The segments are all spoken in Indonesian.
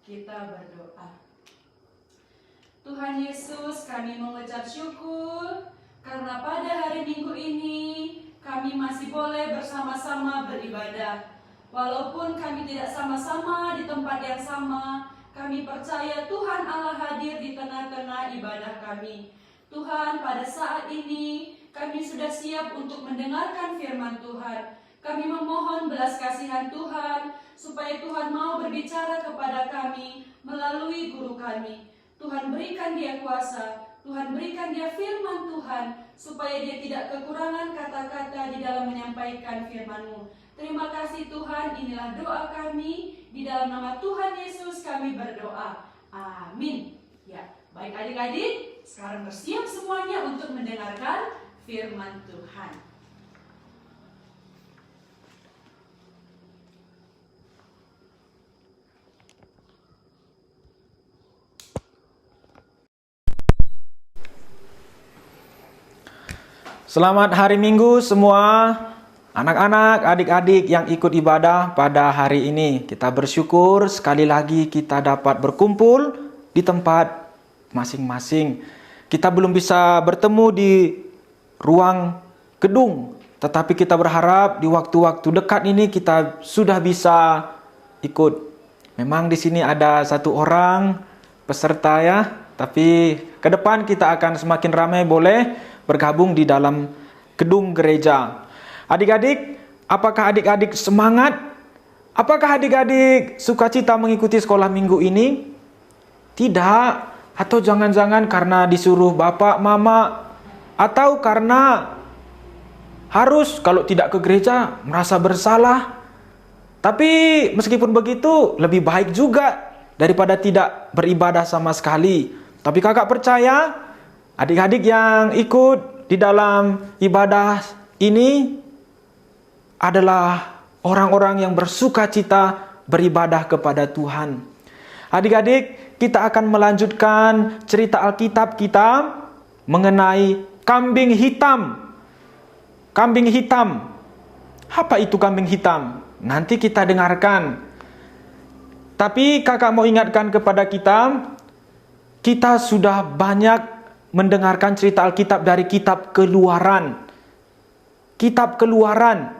Kita berdoa. Tuhan Yesus, kami mengucap syukur karena pada hari Minggu ini kami masih boleh bersama-sama beribadah. Walaupun kami tidak sama-sama di tempat yang sama, kami percaya Tuhan Allah hadir di tengah-tengah ibadah kami. Tuhan, pada saat ini kami sudah siap untuk mendengarkan firman Tuhan. Kami memohon belas kasihan Tuhan, supaya Tuhan mau berbicara kepada kami melalui guru kami. Tuhan berikan dia kuasa, Tuhan berikan dia firman Tuhan, supaya dia tidak kekurangan kata-kata di dalam menyampaikan firman-Mu. Terima kasih Tuhan, inilah doa kami, di dalam nama Tuhan Yesus kami berdoa. Amin. Ya, baik adik-adik, sekarang bersiap semuanya untuk mendengarkan firman Tuhan. Selamat hari Minggu semua anak-anak, adik-adik yang ikut ibadah pada hari ini. Kita bersyukur sekali lagi kita dapat berkumpul di tempat masing-masing. Kita belum bisa bertemu di ruang gedung, tetapi kita berharap di waktu-waktu dekat ini kita sudah bisa ikut. Memang di sini ada satu orang peserta ya, tapi ke depan kita akan semakin ramai boleh bergabung di dalam gedung gereja. Adik-adik, apakah adik-adik semangat? Apakah adik-adik sukacita mengikuti sekolah minggu ini? Tidak. Atau jangan-jangan karena disuruh bapak, mama, atau karena harus kalau tidak ke gereja merasa bersalah. Tapi meskipun begitu, lebih baik juga daripada tidak beribadah sama sekali. Tapi kakak percaya, adik-adik yang ikut di dalam ibadah ini adalah orang-orang yang bersukacita beribadah kepada Tuhan. Adik-adik, kita akan melanjutkan cerita Alkitab kita mengenai kambing hitam. Kambing hitam. Apa itu kambing hitam? Nanti kita dengarkan. Tapi kakak mau ingatkan kepada kita sudah banyak mendengarkan cerita Alkitab dari kitab Keluaran. Kitab Keluaran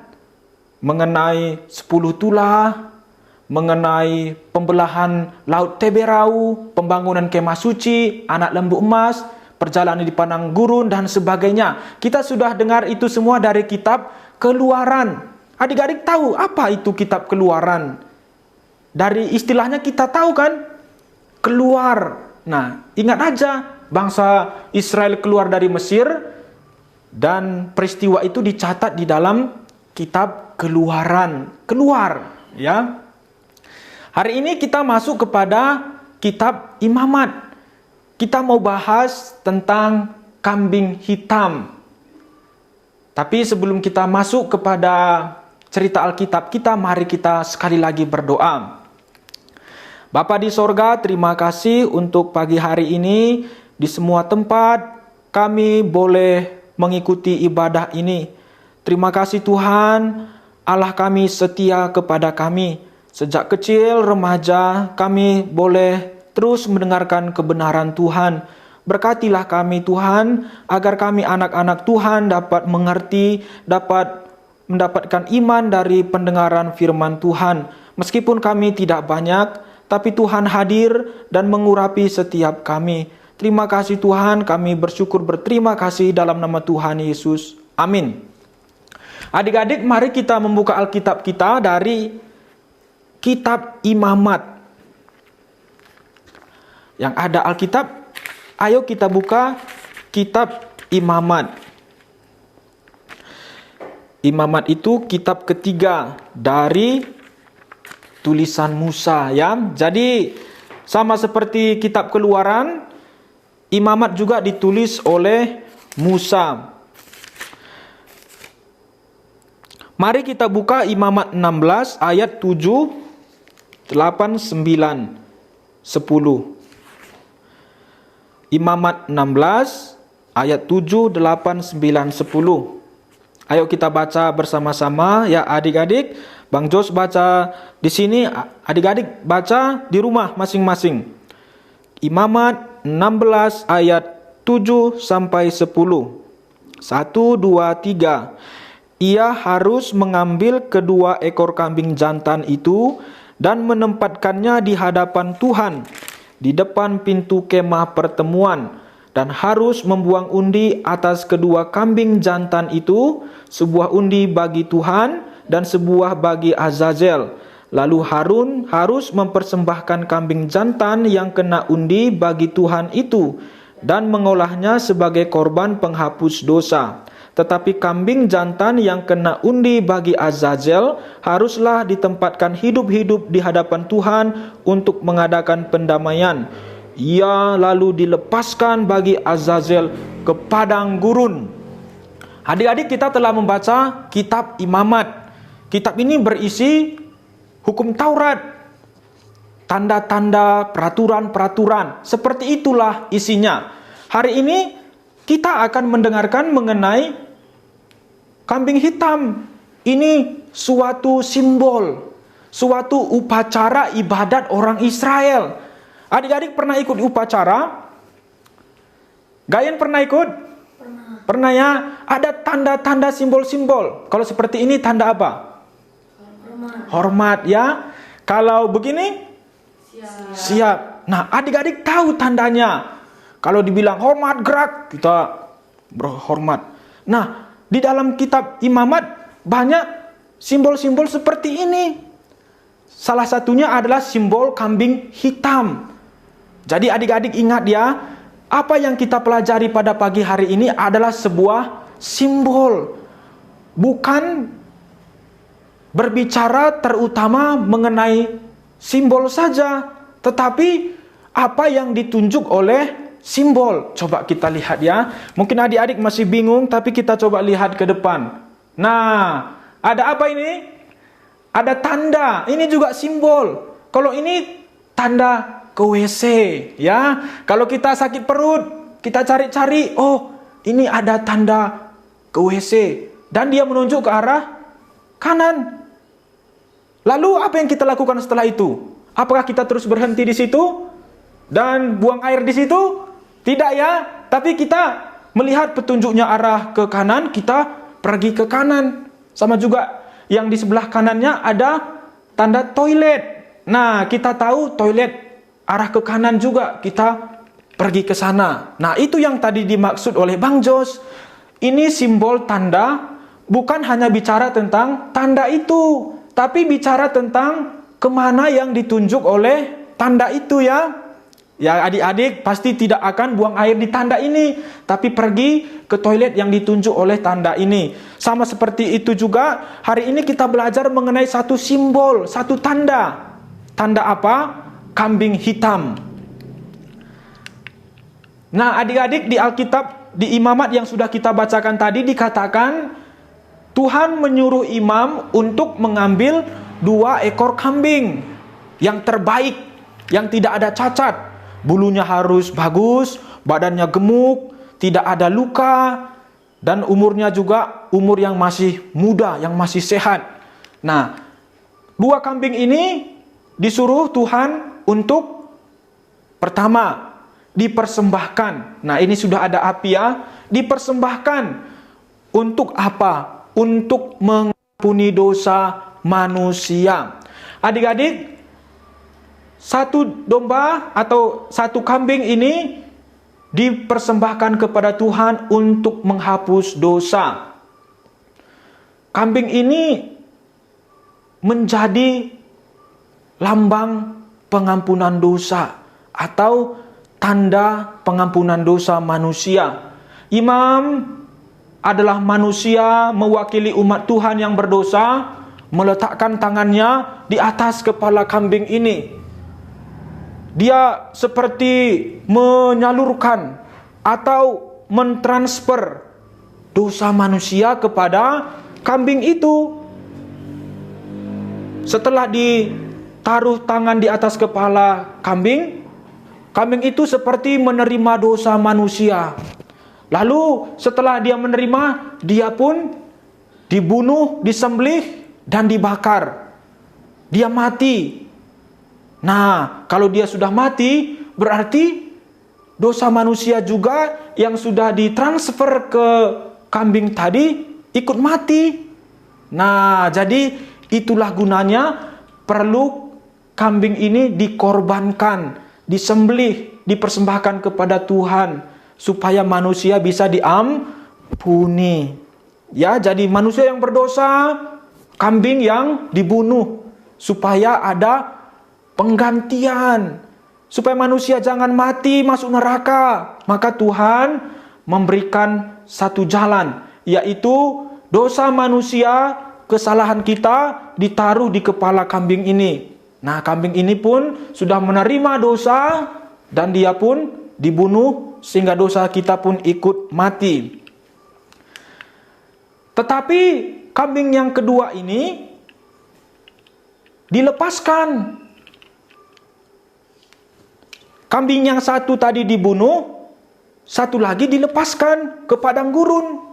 mengenai 10 tulah, mengenai pembelahan Laut Teberau, pembangunan kemah suci, anak lembu emas, perjalanan di padang gurun dan sebagainya. Kita sudah dengar itu semua dari kitab Keluaran. Adik-adik tahu apa itu kitab Keluaran? Dari istilahnya kita tahu kan? Keluar. Nah, ingat aja bangsa Israel keluar dari Mesir dan peristiwa itu dicatat di dalam kitab Keluaran. Keluar, ya. Hari ini kita masuk kepada kitab Imamat. Kita mau bahas tentang kambing hitam. Tapi sebelum kita masuk kepada cerita Alkitab mari kita sekali lagi berdoa. Bapa di sorga, terima kasih untuk pagi hari ini. Di semua tempat kami boleh mengikuti ibadah ini. Terima kasih Tuhan, Allah kami setia kepada kami. Sejak kecil, remaja, kami boleh terus mendengarkan kebenaran Tuhan. Berkatilah kami Tuhan, agar kami anak-anak Tuhan dapat mengerti, dapat mendapatkan iman dari pendengaran firman Tuhan. Meskipun kami tidak banyak, tapi Tuhan hadir dan mengurapi setiap kami. Terima kasih Tuhan, kami bersyukur berterima kasih dalam nama Tuhan Yesus. Amin. Adik-adik, mari kita membuka Alkitab kita dari kitab Imamat. Yang ada Alkitab, ayo kita buka kitab Imamat. Imamat itu kitab ketiga dari tulisan Musa, ya. Jadi sama seperti kitab Keluaran, Imamat juga ditulis oleh Musa. Mari kita buka Imamat 16 ayat 7, 8, 9, 10. Imamat 16 ayat 7, 8, 9, 10. Ayo kita baca bersama-sama ya adik-adik. Bang Jos baca di sini, adik-adik baca di rumah masing-masing. Imamat 16 ayat 7 sampai 10. 1, 2, 3. Ia harus mengambil kedua ekor kambing jantan itu dan menempatkannya di hadapan Tuhan di depan pintu kemah pertemuan, dan harus membuang undi atas kedua kambing jantan itu, sebuah undi bagi Tuhan dan sebuah bagi Azazel. Lalu Harun harus mempersembahkan kambing jantan yang kena undi bagi Tuhan itu dan mengolahnya sebagai korban penghapus dosa. Tetapi kambing jantan yang kena undi bagi Azazel haruslah ditempatkan hidup-hidup di hadapan Tuhan untuk mengadakan pendamaian. Ia lalu dilepaskan bagi Azazel ke padang gurun. Adik-adik, kita telah membaca kitab Imamat. Kitab ini berisi hukum Taurat, tanda-tanda, peraturan-peraturan. Seperti itulah isinya. Hari ini kita akan mendengarkan mengenai kambing hitam. Ini suatu simbol, suatu upacara ibadat orang Israel. Adik-adik pernah ikut upacara? Gayen pernah ikut? Pernah ya? Ada tanda-tanda simbol-simbol. Kalau seperti ini tanda apa? Hormat ya. Kalau begini? Siap. Nah, adik-adik tahu tandanya. Kalau dibilang hormat gerak, kita berhormat. Nah, di dalam kitab Imamat banyak simbol-simbol seperti ini. Salah satunya adalah simbol kambing hitam. Jadi adik-adik ingat ya, apa yang kita pelajari pada pagi hari ini adalah sebuah simbol. Bukan berbicara terutama mengenai simbol saja, tetapi apa yang ditunjuk oleh simbol. Coba kita lihat ya. Mungkin adik-adik masih bingung, tapi kita coba lihat ke depan. Nah, ada apa ini? Ada tanda. Ini juga simbol. Kalau ini tanda ke WC ya. Kalau kita sakit perut, kita cari-cari, oh, ini ada tanda ke WC, dan dia menunjuk ke arah kanan. Lalu apa yang kita lakukan setelah itu? Apakah kita terus berhenti di situ dan buang air di situ? Tidak ya, tapi kita melihat petunjuknya arah ke kanan, kita pergi ke kanan. Sama juga yang di sebelah kanannya ada tanda toilet. Nah, kita tahu toilet arah ke kanan juga, kita pergi ke sana. Nah, itu yang tadi dimaksud oleh Bang Jos. Ini simbol tanda, bukan hanya bicara tentang tanda itu, tapi bicara tentang kemana yang ditunjuk oleh tanda itu ya. Ya, adik-adik pasti tidak akan buang air di tanda ini, tapi pergi ke toilet yang ditunjuk oleh tanda ini. Sama seperti itu juga, hari ini kita belajar mengenai satu simbol, satu tanda. Tanda apa? Kambing hitam. Nah, adik-adik, di Alkitab, di Imamat yang sudah kita bacakan tadi dikatakan Tuhan menyuruh imam untuk mengambil 2 ekor kambing yang terbaik, yang tidak ada cacat. Bulunya harus bagus, badannya gemuk, tidak ada luka, dan umurnya juga umur yang masih muda, yang masih sehat. Nah, 2 kambing ini disuruh Tuhan untuk pertama dipersembahkan. Nah, ini sudah ada api ya. Dipersembahkan untuk apa? Untuk mengampuni dosa manusia. Adik-adik, 1 domba atau 1 kambing ini dipersembahkan kepada Tuhan untuk menghapus dosa. Kambing ini menjadi lambang pengampunan dosa atau tanda pengampunan dosa manusia. Imam adalah manusia mewakili umat Tuhan yang berdosa, meletakkan tangannya di atas kepala kambing ini. Dia seperti menyalurkan atau mentransfer dosa manusia kepada kambing itu. Setelah ditaruh tangan di atas kepala kambing, kambing itu seperti menerima dosa manusia. Lalu setelah dia menerima, dia pun dibunuh, disembelih, dan dibakar. Dia mati. Nah, kalau dia sudah mati, berarti dosa manusia juga yang sudah ditransfer ke kambing tadi ikut mati. Nah, jadi itulah gunanya perlu kambing ini dikorbankan, disembelih, dipersembahkan kepada Tuhan supaya manusia bisa diampuni. Ya, jadi manusia yang berdosa, kambing yang dibunuh supaya ada penggantian, supaya manusia jangan mati masuk neraka. Maka Tuhan memberikan satu jalan, yaitu dosa manusia, kesalahan kita ditaruh di kepala kambing ini. Nah, kambing ini pun sudah menerima dosa dan dia pun dibunuh sehingga dosa kita pun ikut mati. Tetapi kambing yang kedua ini dilepaskan. Kambing yang satu tadi dibunuh, satu lagi dilepaskan ke padang gurun.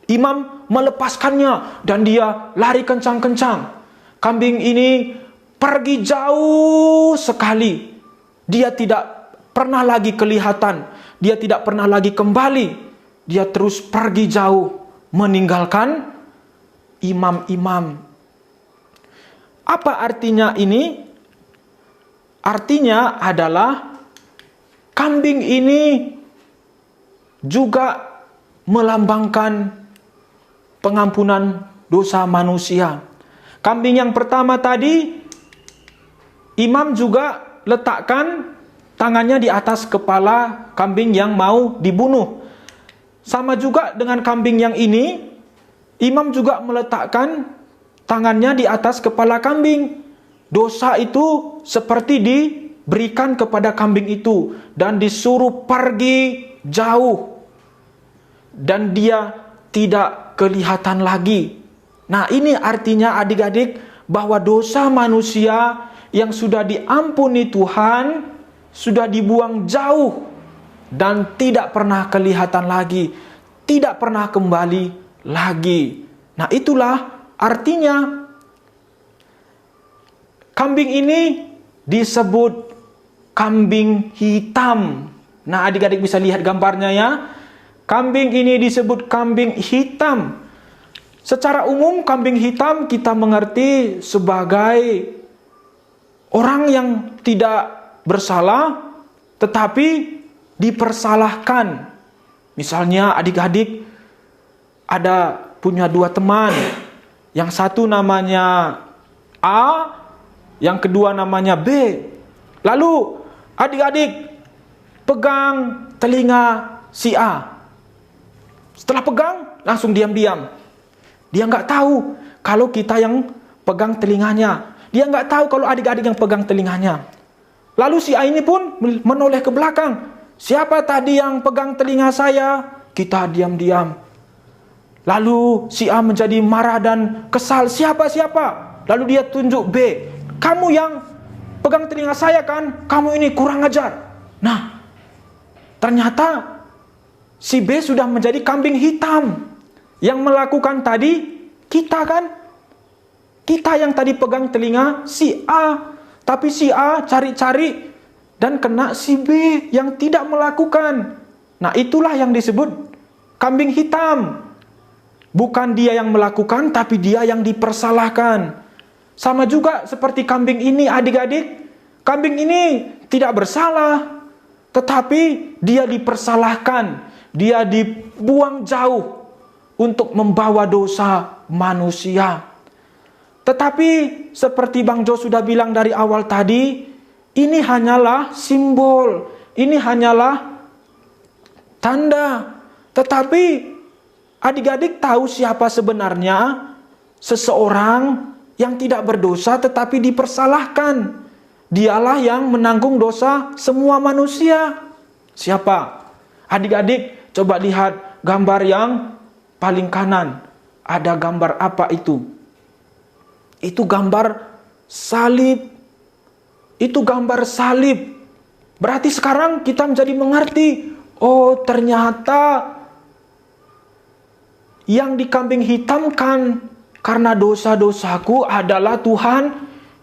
Imam melepaskannya dan dia lari kencang-kencang. Kambing ini pergi jauh sekali. Dia tidak pernah lagi kelihatan. Dia tidak pernah lagi kembali. Dia terus pergi jauh, meninggalkan imam-imam. Apa artinya ini? Artinya adalah kambing ini juga melambangkan pengampunan dosa manusia. Kambing yang pertama tadi, imam juga letakkan tangannya di atas kepala kambing yang mau dibunuh. Sama juga dengan kambing yang ini, imam juga meletakkan tangannya di atas kepala kambing. Dosa itu seperti diberikan kepada kambing itu dan disuruh pergi jauh. Dan dia tidak kelihatan lagi. Nah, ini artinya adik-adik bahwa dosa manusia yang sudah diampuni Tuhan sudah dibuang jauh dan tidak pernah kelihatan lagi, tidak pernah kembali lagi. Nah, itulah artinya kambing ini disebut kambing hitam. Nah, adik-adik bisa lihat gambarnya ya. Kambing ini disebut kambing hitam. Secara umum kambing hitam kita mengerti sebagai orang yang tidak bersalah tetapi dipersalahkan. Misalnya adik-adik ada punya dua teman. Yang satu namanya A, yang kedua namanya B. Lalu adik-adik pegang telinga si A. Setelah pegang, langsung diam-diam. Dia nggak tahu kalau kita yang pegang telinganya. Dia nggak tahu kalau adik-adik yang pegang telinganya. Lalu si A ini pun menoleh ke belakang. Siapa tadi yang pegang telinga saya? Kita diam-diam. Lalu si A menjadi marah dan kesal. Siapa? Lalu dia tunjuk B. Kamu yang pegang telinga saya kan? Kamu ini kurang ajar. Nah, ternyata si B sudah menjadi kambing hitam. Yang melakukan tadi kita kan? Kita yang tadi pegang telinga si A. Tapi si A cari-cari dan kena si B yang tidak melakukan. Nah, itulah yang disebut kambing hitam. Bukan dia yang melakukan, tapi dia yang dipersalahkan. Sama juga seperti kambing ini adik-adik. Kambing ini tidak bersalah, tetapi dia dipersalahkan. Dia dibuang jauh untuk membawa dosa manusia. Tetapi seperti Bang Jo sudah bilang dari awal tadi, ini hanyalah simbol, ini hanyalah tanda. Tetapi adik-adik tahu siapa sebenarnya seseorang yang tidak berdosa tetapi dipersalahkan. Dialah yang menanggung dosa semua manusia. Siapa? Adik-adik coba lihat gambar yang paling kanan. Ada gambar apa itu? Itu gambar salib. Itu gambar salib. Berarti sekarang kita menjadi mengerti. Oh, ternyata yang dikambing hitamkan karena dosa-dosaku adalah Tuhan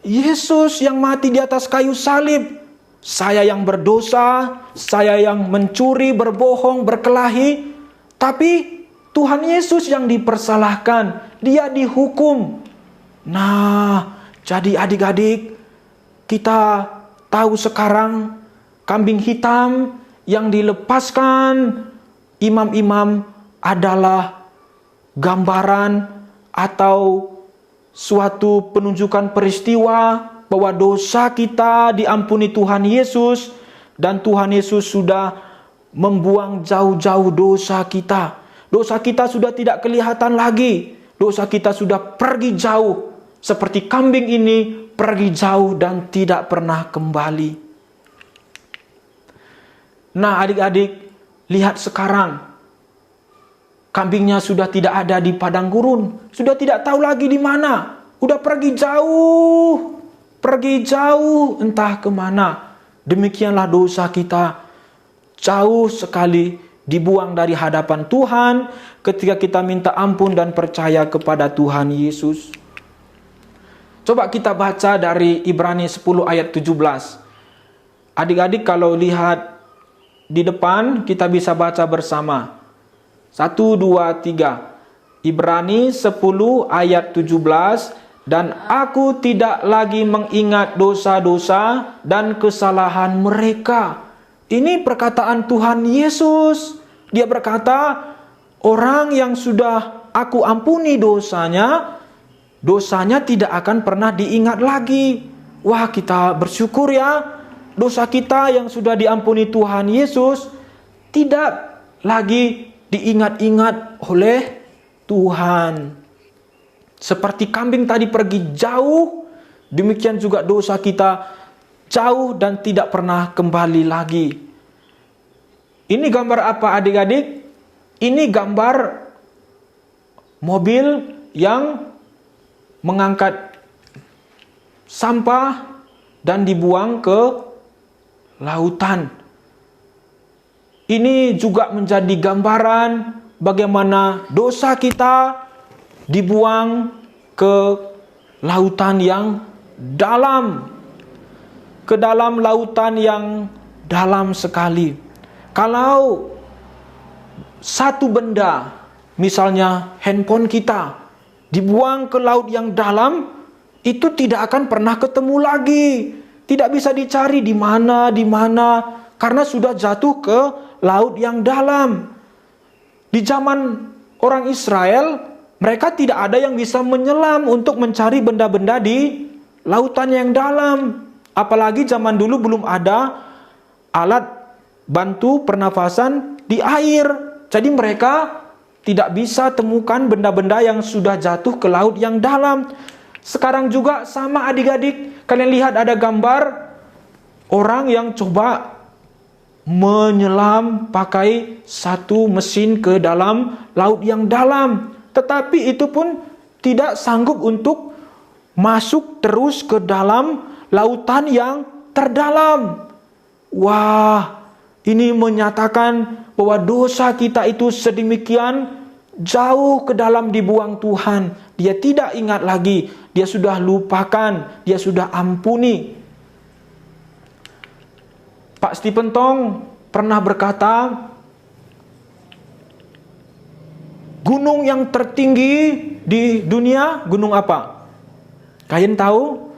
Yesus yang mati di atas kayu salib. Saya yang berdosa, saya yang mencuri, berbohong, berkelahi, tapi Tuhan Yesus yang dipersalahkan, dia dihukum. Nah, jadi adik-adik, kita tahu sekarang kambing hitam yang dilepaskan imam-imam adalah gambaran atau suatu penunjukan peristiwa bahwa dosa kita diampuni Tuhan Yesus, dan Tuhan Yesus sudah membuang jauh-jauh dosa kita. Dosa kita sudah tidak kelihatan lagi. Dosa kita sudah pergi jauh. Seperti kambing ini pergi jauh dan tidak pernah kembali. Nah, adik-adik, lihat sekarang. Kambingnya sudah tidak ada di padang gurun. Sudah tidak tahu lagi di mana. Udah pergi jauh. Pergi jauh entah kemana. Demikianlah dosa kita. Jauh sekali dibuang dari hadapan Tuhan ketika kita minta ampun dan percaya kepada Tuhan Yesus. Coba kita baca dari Ibrani 10 ayat 17. Adik-adik kalau lihat di depan kita bisa baca bersama. 1, 2, 3. Ibrani 10 ayat 17. Dan aku tidak lagi mengingat dosa-dosa dan kesalahan mereka. Ini perkataan Tuhan Yesus. Dia berkata, orang yang sudah aku ampuni dosanya tidak akan pernah diingat lagi. Wah, kita bersyukur ya. Dosa kita yang sudah diampuni Tuhan Yesus tidak lagi diingat-ingat oleh Tuhan. Seperti kambing tadi pergi jauh, demikian juga dosa kita jauh dan tidak pernah kembali lagi. Ini gambar apa adik-adik? Ini gambar mobil yang mengangkat sampah dan dibuang ke lautan. Ini juga menjadi gambaran bagaimana dosa kita dibuang ke lautan yang dalam. Ke dalam lautan yang dalam sekali. Kalau satu benda, misalnya handphone kita, dibuang ke laut yang dalam, itu tidak akan pernah ketemu lagi. Tidak bisa dicari di mana, karena sudah jatuh ke laut yang dalam. Di zaman orang Israel, mereka tidak ada yang bisa menyelam untuk mencari benda-benda di lautan yang dalam. Apalagi zaman dulu belum ada alat bantu pernafasan di air. Jadi mereka tidak bisa temukan benda-benda yang sudah jatuh ke laut yang dalam. Sekarang juga sama adik-adik. Kalian lihat ada gambar orang yang coba menyelam pakai satu mesin ke dalam laut yang dalam. Tetapi itu pun tidak sanggup untuk masuk terus ke dalam lautan yang terdalam. Wah, ini menyatakan bahwa dosa kita itu sedemikian jauh ke dalam dibuang Tuhan. Dia tidak ingat lagi, dia sudah lupakan, dia sudah ampuni. Pak Stephen Tong pernah berkata, gunung yang tertinggi di dunia, gunung apa? Kalian tahu?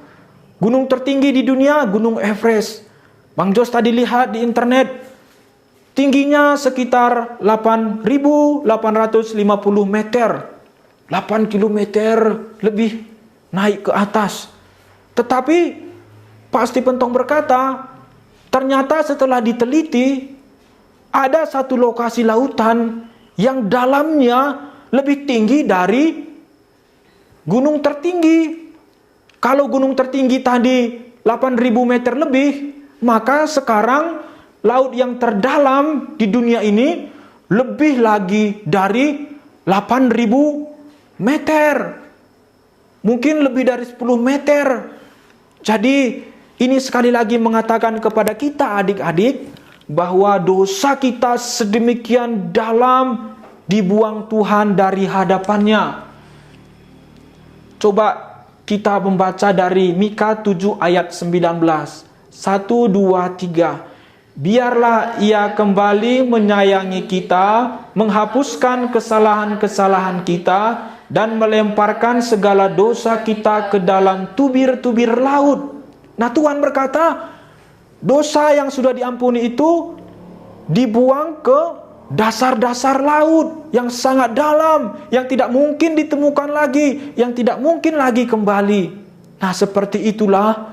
Gunung tertinggi di dunia, Gunung Everest. Bang Jos tadi lihat di internet, tingginya sekitar 8.850 meter. 8 kilometer lebih naik ke atas. Tetapi Pak Stephen Tong berkata, ternyata setelah diteliti, ada satu lokasi lautan yang dalamnya lebih tinggi dari gunung tertinggi. Kalau gunung tertinggi tadi 8.000 meter lebih, maka sekarang laut yang terdalam di dunia ini lebih lagi dari 8.000 meter. Mungkin lebih dari 10 meter. Jadi ini sekali lagi mengatakan kepada kita adik-adik, bahwa dosa kita sedemikian dalam dibuang Tuhan dari hadapannya. Coba kita membaca dari Mika 7 ayat 19. 1, 2, 3. Biarlah ia kembali menyayangi kita, menghapuskan kesalahan-kesalahan kita, dan melemparkan segala dosa kita ke dalam tubir-tubir laut. Nah, Tuhan berkata, dosa yang sudah diampuni itu dibuang ke dasar-dasar laut yang sangat dalam, yang tidak mungkin ditemukan lagi, yang tidak mungkin lagi kembali. Nah, seperti itulah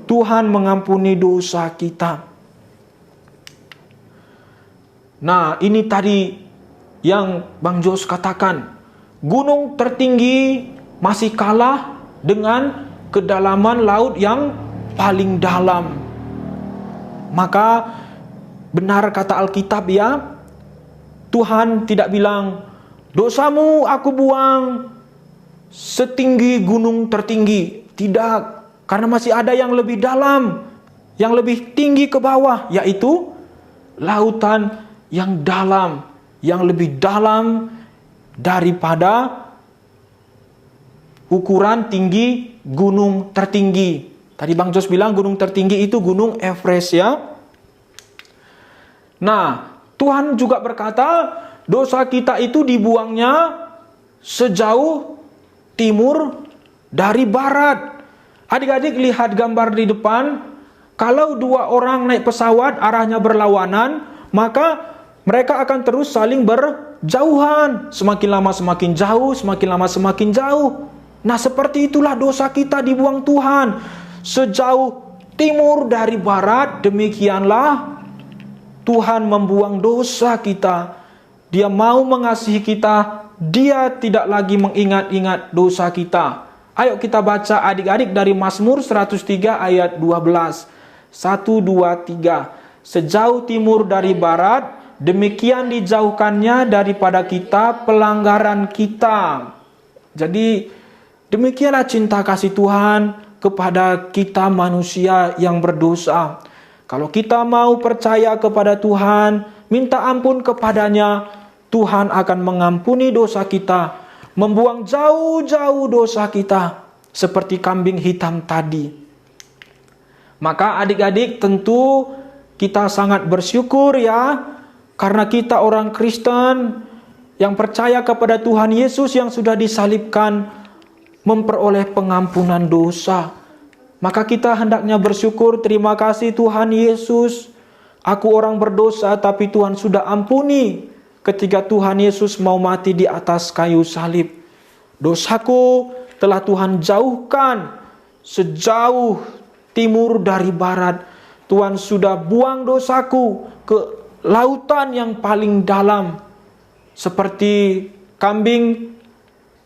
Tuhan mengampuni dosa kita. Nah, ini tadi yang Bang Jos katakan. Gunung tertinggi masih kalah dengan kedalaman laut yang paling dalam. Maka benar kata Alkitab ya, Tuhan tidak bilang, dosamu aku buang setinggi gunung tertinggi. Tidak, karena masih ada yang lebih dalam, yang lebih tinggi ke bawah, yaitu lautan yang dalam, yang lebih dalam daripada ukuran tinggi gunung tertinggi. Tadi Bang Jos bilang gunung tertinggi itu gunung Everest ya. Nah, Tuhan juga berkata, dosa kita itu dibuangnya sejauh timur dari barat. Adik-adik lihat gambar di depan. Kalau dua orang naik pesawat arahnya berlawanan, maka mereka akan terus saling berjauhan. Semakin lama semakin jauh, semakin lama semakin jauh. Nah, seperti itulah dosa kita dibuang Tuhan. Sejauh timur dari barat, demikianlah Tuhan membuang dosa kita. Dia mau mengasihi kita. Dia tidak lagi mengingat-ingat dosa kita. Ayo kita baca adik-adik dari Mazmur 103 ayat 12. 1, 2, 3. Sejauh timur dari barat, demikian dijauhkannya daripada kita pelanggaran kita. Jadi demikianlah cinta kasih Tuhan kepada kita manusia yang berdosa. Kalau kita mau percaya kepada Tuhan, minta ampun kepadanya, Tuhan akan mengampuni dosa kita, membuang jauh-jauh dosa kita, seperti kambing hitam tadi. Maka adik-adik tentu kita sangat bersyukur ya, karena kita orang Kristen yang percaya kepada Tuhan Yesus yang sudah disalibkan, memperoleh pengampunan dosa. Maka kita hendaknya bersyukur, terima kasih Tuhan Yesus. Aku orang berdosa tapi Tuhan sudah ampuni ketika Tuhan Yesus mau mati di atas kayu salib. Dosaku telah Tuhan jauhkan sejauh timur dari barat. Tuhan sudah buang dosaku ke lautan yang paling dalam. Seperti kambing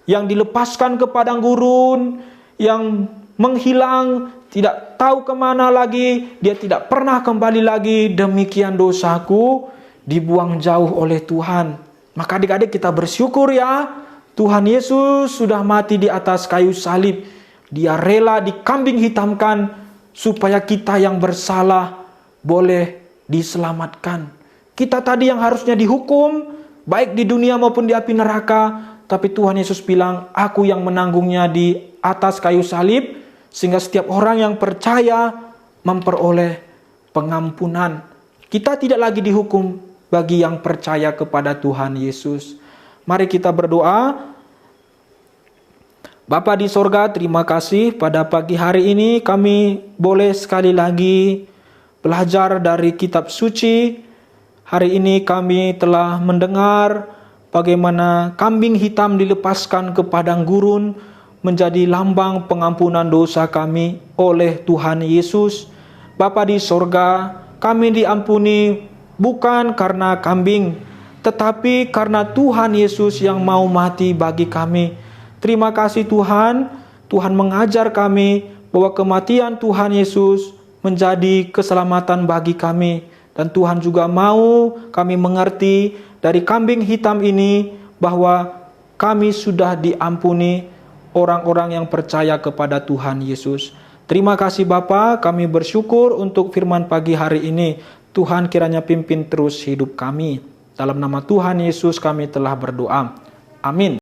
yang dilepaskan ke padang gurun, yang menghilang, tidak tahu kemana lagi, dia tidak pernah kembali lagi. Demikian dosaku dibuang jauh oleh Tuhan. Maka adik-adik kita bersyukur ya, Tuhan Yesus sudah mati di atas kayu salib. Dia rela dikambing hitamkan supaya kita yang bersalah boleh diselamatkan. Kita tadi yang harusnya dihukum, baik di dunia maupun di api neraka, tapi Tuhan Yesus bilang, aku yang menanggungnya di atas kayu salib, sehingga setiap orang yang percaya memperoleh pengampunan. Kita tidak lagi dihukum bagi yang percaya kepada Tuhan Yesus. Mari kita berdoa. Bapa di sorga, terima kasih pada pagi hari ini kami boleh sekali lagi belajar dari kitab suci. Hari ini kami telah mendengar bagaimana kambing hitam dilepaskan ke padang gurun menjadi lambang pengampunan dosa kami oleh Tuhan Yesus. Bapa di sorga, kami diampuni bukan karena kambing, tetapi karena Tuhan Yesus yang mau mati bagi kami. Terima kasih Tuhan, Tuhan mengajar kami bahwa kematian Tuhan Yesus menjadi keselamatan bagi kami. Dan Tuhan juga mau kami mengerti dari kambing hitam ini bahwa kami sudah diampuni orang-orang yang percaya kepada Tuhan Yesus. Terima kasih Bapa, kami bersyukur untuk firman pagi hari ini. Tuhan kiranya pimpin terus hidup kami. Dalam nama Tuhan Yesus kami telah berdoa. Amin.